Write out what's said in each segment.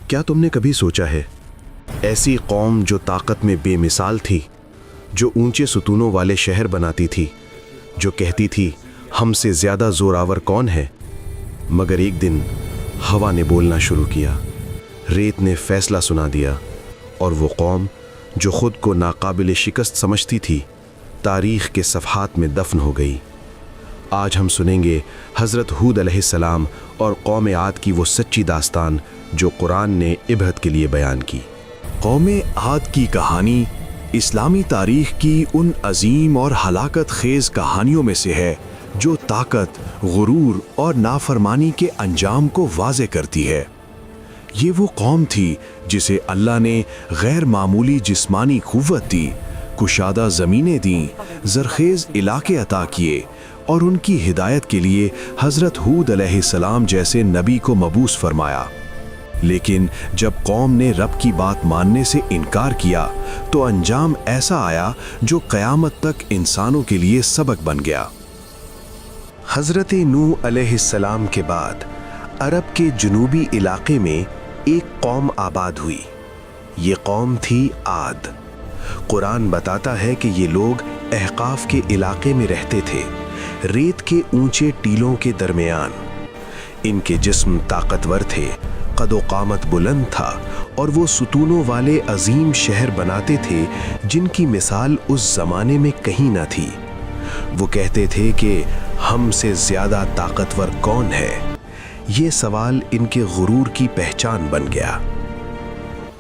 کیا تم نے کبھی سوچا ہے ایسی قوم جو طاقت میں بے مثال تھی، جو اونچے ستونوں والے شہر بناتی تھی، جو کہتی تھی ہم سے زیادہ زوراور کون ہے، مگر ایک دن ہوا نے بولنا شروع کیا، ریت نے فیصلہ سنا دیا، اور وہ قوم جو خود کو ناقابل شکست سمجھتی تھی تاریخ کے صفحات میں دفن ہو گئی۔ آج ہم سنیں گے حضرت ہود علیہ السلام اور قوم عاد کی وہ سچی داستان جو قرآن نے عبرت کے لیے بیان کی۔ قوم عاد کی کہانی اسلامی تاریخ کی ان عظیم اور ہلاکت خیز کہانیوں میں سے ہے جو طاقت، غرور اور نافرمانی کے انجام کو واضح کرتی ہے۔ یہ وہ قوم تھی جسے اللہ نے غیر معمولی جسمانی قوت دی، کشادہ زمینیں دیں، زرخیز علاقے عطا کیے، اور ان کی ہدایت کے لیے حضرت ہود علیہ السلام جیسے نبی کو مبعوث فرمایا۔ لیکن جب قوم نے رب کی بات ماننے سے انکار کیا تو انجام ایسا آیا جو قیامت تک انسانوں کے لیے سبق بن گیا۔ حضرت نوح علیہ السلام کے بعد عرب کے جنوبی علاقے میں ایک قوم آباد ہوئی۔ یہ قوم تھی عاد۔ قرآن بتاتا ہے کہ یہ لوگ احقاف کے علاقے میں رہتے تھے، ریت کے اونچے ٹیلوں کے درمیان۔ ان کے جسم طاقتور تھے، قد و قامت بلند تھا، اور وہ ستونوں والے عظیم شہر بناتے تھے جن کی مثال اس زمانے میں کہیں نہ تھی۔ وہ کہتے تھے کہ ہم سے زیادہ طاقتور کون ہے؟ یہ سوال ان کے غرور کی پہچان بن گیا۔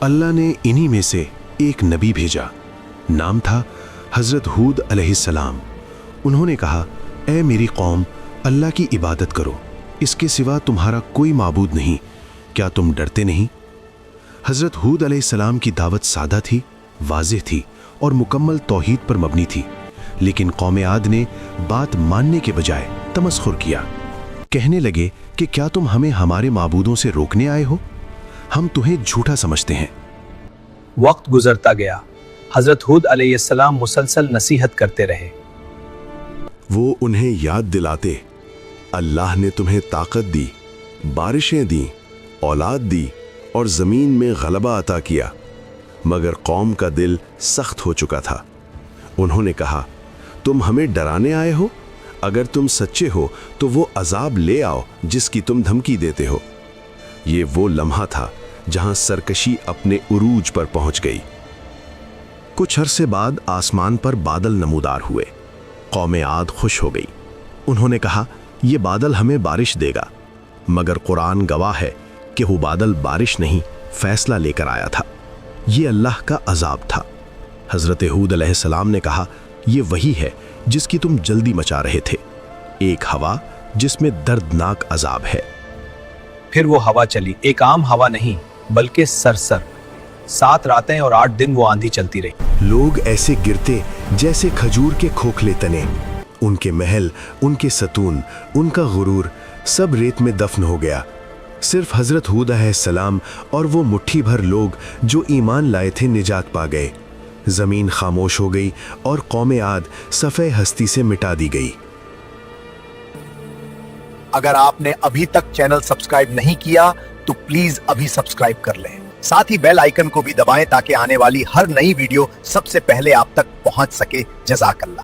اللہ نے انہی میں سے ایک نبی بھیجا، نام تھا حضرت ہود علیہ السلام۔ انہوں نے کہا، اے میری قوم، اللہ کی عبادت کرو، اس کے سوا تمہارا کوئی معبود نہیں، کیا تم ڈرتے نہیں؟ حضرت ہود علیہ السلام کی دعوت سادہ تھی، واضح تھی اور مکمل توحید پر مبنی تھی، لیکن قوم عاد نے بات ماننے کے بجائے تمسخر کیا۔ کہنے لگے کہ کیا تم ہمیں ہمارے معبودوں سے روکنے آئے ہو؟ ہم تمہیں جھوٹا سمجھتے ہیں۔ وقت گزرتا گیا، حضرت ہود علیہ السلام مسلسل نصیحت کرتے رہے۔ وہ انہیں یاد دلاتے، اللہ نے تمہیں طاقت دی، بارشیں دیں، اولاد دی اور زمین میں غلبہ عطا کیا، مگر قوم کا دل سخت ہو چکا تھا۔ انہوں نے کہا، تم ہمیں ڈرانے آئے ہو؟ اگر تم سچے ہو تو وہ عذاب لے آؤ جس کی تم دھمکی دیتے ہو۔ یہ وہ لمحہ تھا جہاں سرکشی اپنے عروج پر پہنچ گئی۔ کچھ عرصے بعد آسمان پر بادل نمودار ہوئے۔ قوم عاد خوش ہو گئی۔ انہوں نے کہا، یہ بادل ہمیں بارش دے گا، مگر قرآن گواہ ہے کہ وہ بادل بارش نہیں، فیصلہ لے کر آیا تھا۔ یہ اللہ کا عذاب تھا۔ حضرت ہود علیہ السلام نے کہا، یہ وہی ہے جس کی تم جلدی مچا رہے تھے، ایک ہوا جس میں دردناک عذاب ہے۔ پھر وہ ہوا چلی، ایک عام ہوا نہیں بلکہ سرسر۔ 7 راتیں اور 8 دن وہ آندھی چلتی رہی۔ لوگ ایسے گرتے جیسے کھجور کے کھوکھلے تنے، ان کے محل، ان کے ستون، ان کا غرور سب ریت میں دفن ہو گیا۔ صرف حضرت ہود علیہ السلام اور وہ مٹھی بھر لوگ جو ایمان لائے تھے نجات پا گئے۔ زمین خاموش ہو گئی اور قوم عاد صفحہ ہستی سے مٹا دی گئی۔ اگر آپ نے ابھی تک چینل سبسکرائب نہیں کیا تو پلیز ابھی سبسکرائب کر لیں، ساتھ ہی بیل آئیکن کو بھی دبائیں تاکہ آنے والی ہر نئی ویڈیو سب سے پہلے آپ تک پہنچ سکے۔ جزاک اللہ۔